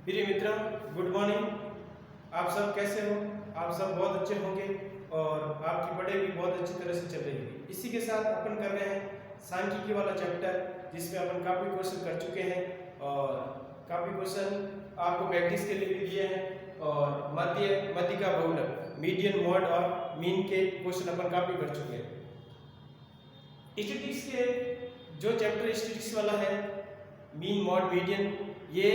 प्रिय मित्रों, good morning. आप सब कैसे हो? आप सब बहुत अच्छे होंगे और आपकी पढ़ाई भी बहुत अच्छी तरह से चल रही है। इसी के साथ अपन कर रहे हैं सांख्यिकी वाला चैप्टर, जिसमें अपन काफ़ी क्वेश्चन कर चुके हैं और काफ़ी क्वेश्चन आपको प्रैक्टिस के लिए भी दिए हैं और मध्य का बहुलक, मीडियन, मॉड और मीन के क्वेश्चन अपन काफ़ी कर चुके हैं। स्टैटिस्टिक्स के जो चैप्टर स्टैटिस्टिक्स वाला है, मीन, मॉड, मीडियन, ये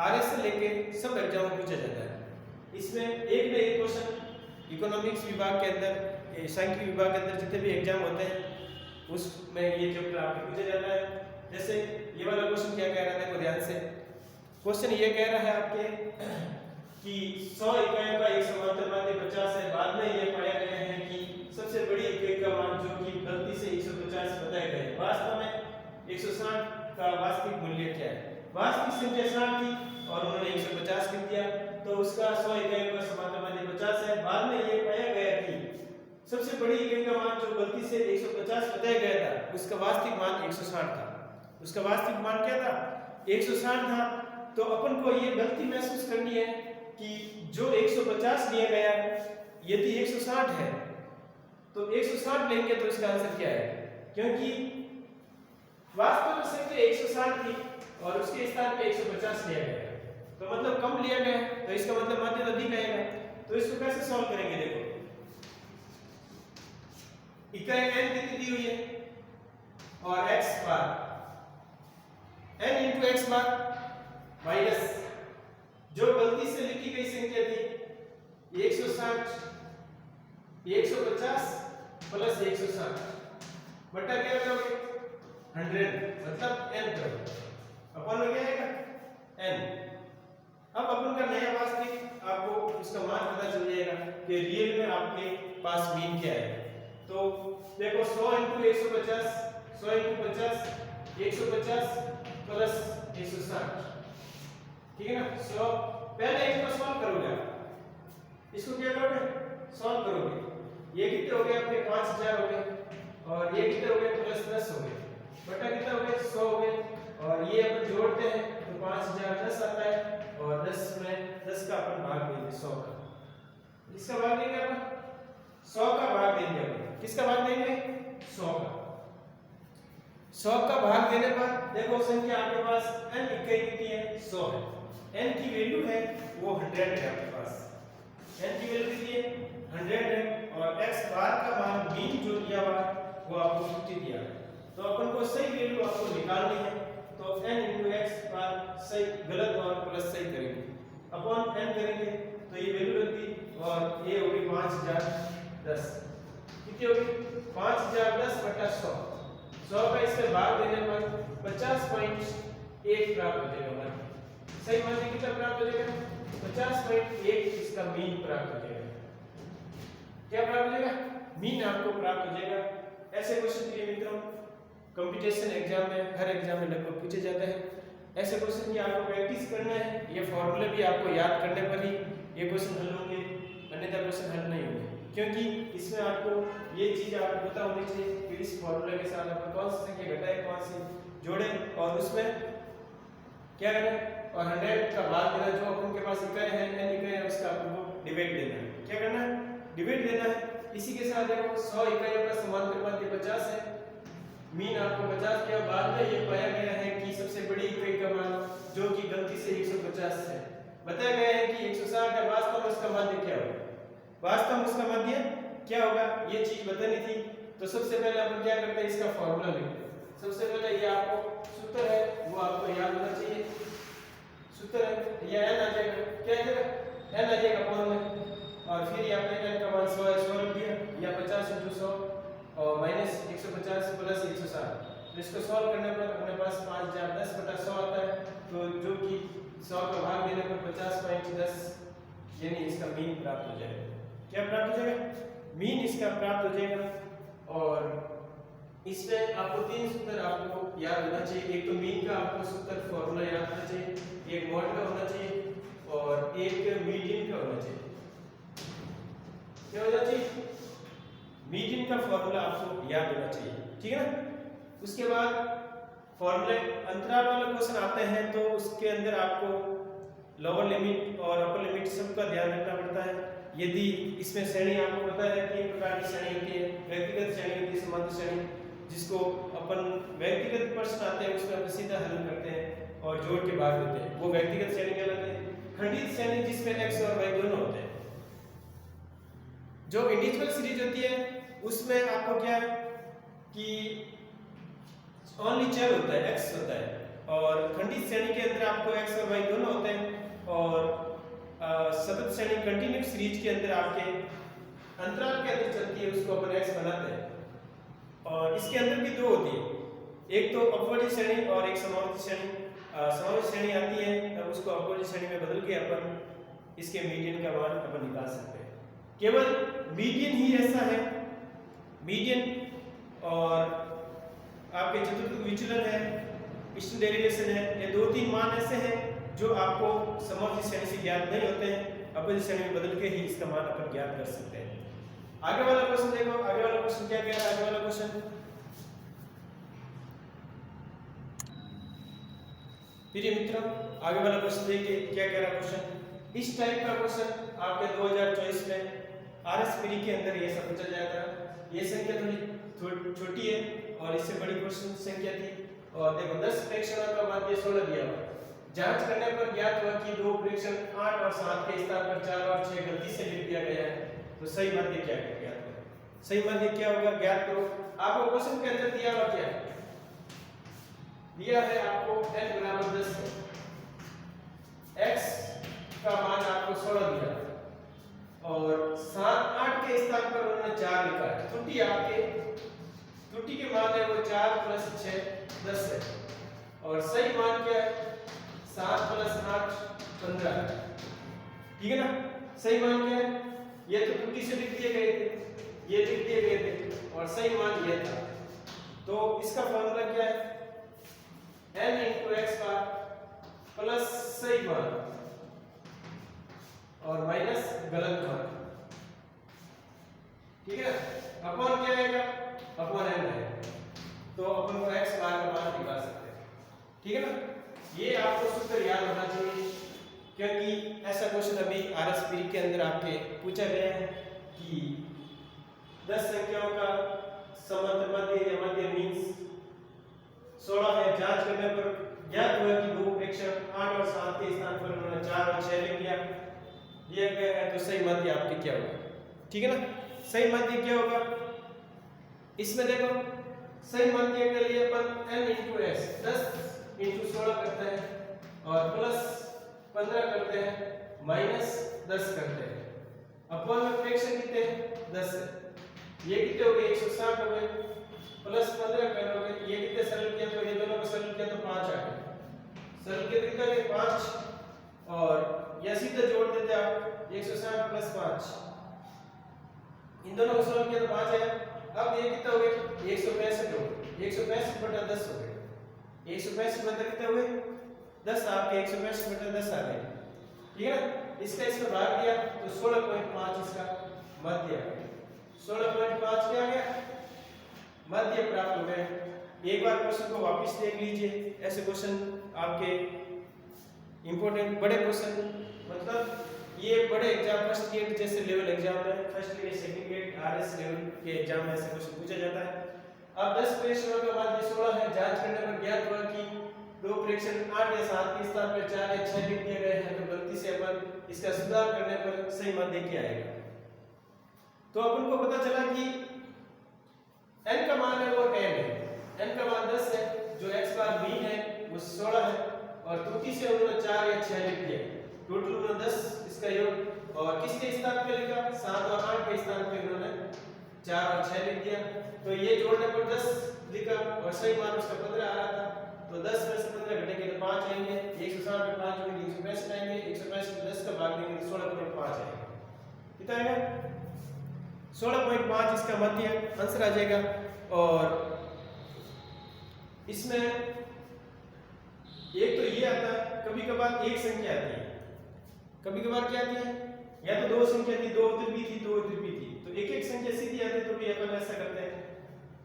आरएस से लेके सब एग्जाम में पूछा जाता है। इसमें एक न एक क्वेश्चन इकोनॉमिक्स विभाग के अंदर, सांख्यिकी विभाग के अंदर जितने भी एग्जाम होते हैं उसमें ये चैप्टर आपको पूछा जाता है। जैसे ये वाला क्वेश्चन क्या कह रहा है, देखो ध्यान से। क्वेश्चन ये कह रहा है आपके कि 100 इकाइयों का एक समांतर माध्य 50 है। बाद में ये पाया गया है कि सबसे बड़ी इकाई का मान जो कि गलती से 150 बताया गया है। वास्तव में 160 का वास्तविक मूल्य क्या है? वास्तविक संख्या 60 थी और उन्होंने 150 कर दिया, तो उसका 100 इकाइयों का समांतर माध्य 50 है। बाद में ये पाया गया कि सबसे बड़ी इकाई का मान जो गलती से 150 बताया गया था, उसका वास्तविक मान 160 था। उसका वास्तविक मान क्या था? 160 था। तो अपन को ये गलती महसूस करनी है कि जो 150 लिया गया यदि 160 है तो 160 लेंगे तो इसका आंसर क्या है? क्योंकि वास्तव में संख्या 160 थी और उसके स्थान पे 150 लिया गया, तो मतलब कम लिया गया, तो इसका मतलब माध्य अधिक आएगा। तो इसको कैसे सॉल्व करेंगे? देखो, इकाई n कितनी दी हुई है और x बार, n into x बार माइनस जो गलती से लिखी गई संख्या थी 160, 150 प्लस 160 बटा क्या करोगे? 100, मतलब n करोगे। अपन में क्या आएगा? n। अब अपन का नया वास्तविक आपको इसका मान पता चल जाएगा कि रियल में आपके पास मीन क्या है। तो देखो 100 into 150, 100 into 50, 150 प्लस 160, ठीक है ना? 100 पहले इसको सॉल्व करोगे आप। इसको क्या करोगे? सॉल्व करोगे। ये कितने हो गए आपके? 5000 हो गए और ये कितने हो गए? प्लस 10 हो गए, बटा कितना हो गए? 100 हो गए और ये अपन जोड़ते हैं तो 5000 10 आता है और 10 में 10 का अपन भाग देंगे 100 का। इसका भाग देंगे अपन 100 का भाग देंगे अपन। किसका भाग देंगे? 100 का। 100 का भाग देने पर देखो संख्या आपके पास n इकाई कितनी है? 100 है। n की वैल्यू है वो 100 है आपके पास। n की वैल्यू कितनी है? 100 है और x बार का मान मीन जो दिया हुआ वो आपको 50 दिया है। तो अपन को सही वैल्यू आपको निकालनी है, तो n into x बार सही, गलत और प्लस सही करेंगे, अपॉन n करेंगे तो ये वैल्यू लगती और ये होगी 5010। कितनी होगी? 5010 बटा 100। 100 का इससे भाग देने पर 50.1 प्राप्त हो जाएगा। सही मान कितना प्राप्त हो जाएगा? 50.1 इसका मीन प्राप्त हो जाएगा। क्या प्राप्त हो जाएगा? मीन आपको प्राप्त हो जाएगा। ऐसे क्वेश्चन के लिए मित्रों कंपटीशन एग्जाम में, हर एग्जाम में लगभग पूछे जाते हैं। ऐसे क्वेश्चन की आपको प्रैक्टिस करना है। ये फॉर्मूले भी आपको याद करने पर ही ये क्वेश्चन हल होंगे, अन्यथा क्वेश्चन हल नहीं होंगे। क्योंकि इसमें आपको ये चीज आपको पता होनी चाहिए कि इस फॉर्मूले के साथ अपन कौन सी संख्या घटाए, कौन सी जोड़े और उसमें क्या करें और 100 का भाग देना। जो अपन के पास इकाई है, n इकाई है, उसका आपको डिवाइड देना है। क्या करना है? डिवाइड देना है। इसी के साथ देखो 100 इकाइयों का समांतर माध्य 50 है, मीन आपको 50 किया। बाद में ये पाया गया है कि सबसे बड़ी इकाई का मान जो कि गलती से 150 है बताया गया है कि 160 है। वास्तव में उसका माध्य क्या होगा? वास्तव में उसका माध्य क्या होगा ये चीज बतानी थी। तो सबसे पहले अपन क्या करते हैं? इसका फॉर्मूला लिखते हैं। सबसे पहले ये आपको सूत्र है वो आपको याद होना चाहिए। सूत्र है ये n आ जाएगा। क्या आ जाएगा? n आ जाएगा अपॉन में और फिर यहाँ पे n का मान 100 है, 100 रख दिया या 50 into 100 और माइनस 150 प्लस 160। तो इसको सॉल्व करने पर अपने पास 5010 बटा 100 आता है, तो जो कि 100 का भाग देने पर 50.10 यानी इसका मीन प्राप्त हो जाएगा। क्या प्राप्त हो जाएगा? मीन इसका प्राप्त हो जाएगा। और इसमें आपको तीन सूत्र आपको याद होना चाहिए। एक तो मीन का आपको सूत्र फॉर्मूला याद होना चाहिए, एक मॉड का होना चाहिए और एक मीडियन का होना चाहिए। क्या होना चाहिए? मीडियन का फॉर्मूला आपको याद होना चाहिए, ठीक है ना? उसके बाद फॉर्मूले अंतराल वाले क्वेश्चन आते हैं तो उसके अंदर आपको लोअर लिमिट और अपर लिमिट सबका ध्यान रखना पड़ता है। यदि इसमें श्रेणी आपको पता है 3 प्रकार की श्रेणी होती है, व्यक्तिगत श्रेणी होती है, समांतर श्रेणी, जिसको अपन व्यक्तिगत प्रश्न आते हैं उसमें अपन सीधा हल करते हैं और जोड़ के भाग देते हैं, वो व्यक्तिगत श्रेणी कहलाती है। खंडित श्रेणी जिसमें x और y दोनों होते हैं। जो इंडिविजुअल सीरीज होती है उसमें आपको क्या है कि ओनली चर होता है, x होता है, और खंडित श्रेणी के अंदर आपको x और y दोनों होते हैं, और सतत श्रेणी कंटिन्यूअस सीरीज के अंदर आपके अंतराल के अंदर चलती है, उसको अपन x बनाते हैं। और इसके अंदर भी दो होती है, एक तो अपवर्ती श्रेणी और एक समावर्ती श्रेणी। समावर्ती श्रेणी आती है तब उसको अपवर्ती श्रेणी में बदल के अपन इसके मीडियन का मान अपन निकाल सकते हैं। केवल मीडियन ही ऐसा है, मीडियन और आपके चतुर्थ विचलन है, ईस्टर्न डेरिवेशन है, ये 2-3 मान ऐसे हैं जो आपको समवर्ती श्रेणी से ज्ञात नहीं होते हैं, अपवर्ती श्रेणी में बदल के ही इसका मान अपन ज्ञात कर सकते हैं। आगे वाला क्वेश्चन देखो, आगे वाला क्वेश्चन क्या कह रहा है? आगे वाला क्वेश्चन प्रिय मित्रों, आगे वाला क्वेश्चन देखिए क्या कह रहा है क्वेश्चन। इस टाइप का क्वेश्चन आपके 2024 में आरएसपीडी के अंदर ये सब पूछा जाया था। ये संख्या थोड़ी छोटी है और इससे बड़ी क्वेश्चन संख्या थी, और देखो 10 प्रेक्षणों का माध्य 16 दिया हुआ है। जांच करने पर ज्ञात हुआ कि 2 प्रेक्षण 8 और 7 के स्थान पर 4 और 6 गलती से लिख दिया गया है, तो सही माध्य क्या है? ज्ञात करो। सही माध्य क्या होगा? ज्ञात करो। आपको क्वेश्चन के अंदर दिया हुआ क्या है? दिया है आपको n बराबर 10 है, x का मान आपको 16 दिया और 7-8 के स्थान पर उन्होंने 4 लिखा है। त्रुटि के मान है वो 4 + 6 10 है, और सही मान क्या है? 7 + 8 15 है। ठीक है ना? सही मान क्या है? ये तो त्रुटि से लिख दिए गए थे, ये लिख दिए गए थे, और सही मान ये था। तो इसका फॉर्मूला क्या है? n × x प्लस सही मान और माइनस गलत मान। ठीक है? अपॉन क्या आएगा? अपॉन n है, तो अपन को x बार का मान निकाल सकते हैं। ठीक है ना? ये आपको सूत्र याद होना चाहिए, क्योंकि ऐसा क्वेश्चन अभी आरएसपीडी के अंदर आपके पूछा गया है कि 10 संख्याओं का समांतर मध्य या मध्य मीन्स 16 है। जांच करने पर ज्ञात हुआ कि 2 प्रेक्षण 8 और 7 के स्थान पर उन्होंने 4 और 6 लिख दिया गया है, तो सही माध्य आपके क्या होगा? ठीक है ना? सही माध्य क्या होगा? इसमें देखो, सही माध्य के लिए अपन n × s 10 × 16 करते हैं और प्लस 15 करते हैं, माइनस 10 करते हैं। अपॉन में प्रेक्षण कितने हैं? 10 है। ये कितने हो गए? 160 हो गए, प्लस 15 करोगे, ये कितने सरल किया तो ये दोनों को सरल किया तो 5 आ गए। सरल किया कितना है? 5, और या सीधा जोड़ देते आप 160 + 5, इन दोनों को सरल किया तो 5 आया। अब ये कितना हो गया? 165 हो गए, 165/10 हो गए। 165 मतलब कितने हुए? 10 आपके 165/10 आ गए। ठीक है ना? इसका इसमें भाग दिया तो 16.5 इसका मध्य आ गया। 16.5 क्या आ गया? मध्य प्राप्त हो गए। एक बार क्वेश्चन को वापस देख लीजिए, ऐसे क्वेश्चन आपके इंपॉर्टेंट बड़े क्वेश्चन, मतलब ये बड़े एग्जाम फर्स्ट ग्रेड जैसे लेवल एग्जाम में, first grade second grade RS level के एग्जाम में ऐसे क्वेश्चन पूछा जाता है। अब 10 प्रेक्षणों का माध्य 16 है। जांच करने पर ज्ञात हुआ कि 2 प्रेक्षण 8 या 7 के स्थान पर 4 या 6 लिख दिए गए हैं, तो गलती से अपन इसका सुधार करने पर सही माध्य क्या आएगा? तो अपन को पता चला कि n का मान है वो 10 है, n का मान 10 है, जो x बार मीन है वो 16 है, और त्रुटि से उन्होंने 4 या 6 लिख दिया, टोटल उन्होंने 10 इसका योग, और किसके स्थान पे लिखा? 7 और 8 के स्थान पे उन्होंने 4 और 6 लिख दिया। तो ये जोड़ने पर 10 लिखा और सही मान उसका 15 आ रहा था, तो 10 में से 15 घटेंगे तो 5 आएंगे, 160 में 5 जोड़ेंगे 165 आएंगे, 165 में 10 का भाग देंगे तो 16.5 आएगा। कितना आएगा? 16.5 इसका मध्य आंसर आ जाएगा। और इसमें एक तो ये आता है, कभी कभार एक संख्या आती है, कभी कभार क्या आती है? या तो 2 संख्या थी, 2 उधर भी थी, 2 उधर भी थी, तो एक एक संख्या सीधी आती है, तो भी अपन ऐसा करते हैं।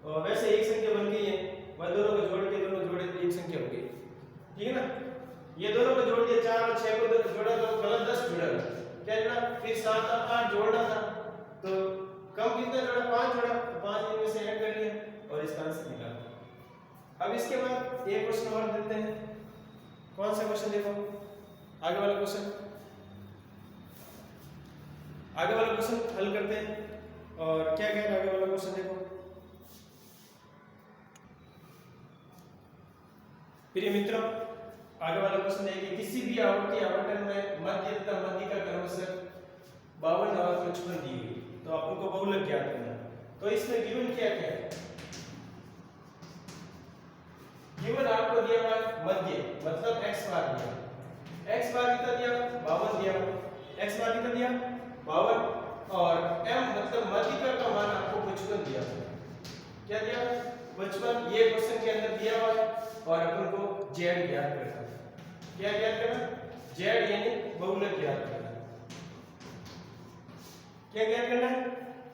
और वैसे एक संख्या बन गई है, वह दोनों को जोड़ के दोनों जोड़े तो एक संख्या हो गई। ठीक है ना? ये दोनों को जोड़ दिया 4 और 6 को जोड़ा तो गलत 10 जुड़ा, क्या जुड़ा? फिर 7 और 8 जोड़ना था तो कम कितना जोड़ा? 5 जोड़ा, तो 5 इनमें से ऐड कर लिया और इसका आंसर निकाला। अब इसके बाद एक क्वेश्चन और देते हैं। कौन सा क्वेश्चन देखो? आगे वाला क्वेश्चन, आगे वाला क्वेश्चन हल करते हैं। और क्या कह रहा है आगे वाला क्वेश्चन देखो। प्रिय मित्रों, आगे वाला क्वेश्चन है कि किसी भी आवर्ती आवर्तन में मध्य तथा मध्य का क्रमशः 52 और 55 दी गई, तो आपको बहुलक ज्ञात करना है। तो इसमें गिवन क्या क्या है? गिवन आपको दिया हुआ है मध्य, मतलब x बार दिया, x बार कितना दिया? 52 दिया, x बार कितना दिया? 52, और m मतलब मध्यिका का मान आपको 55 दिया। क्या दिया? 55। ये क्वेश्चन के अंदर दिया हुआ है और अपन को z ज्ञात करना है। क्या ज्ञात करना? z यानी बहुलक ज्ञात करना है। क्या ज्ञात करना है?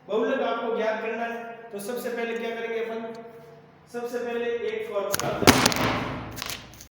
बहुलक आपको ज्ञात करना है। तो सबसे पहले क्या करेंगे अपन? सबसे पहले एक फॉर्मूला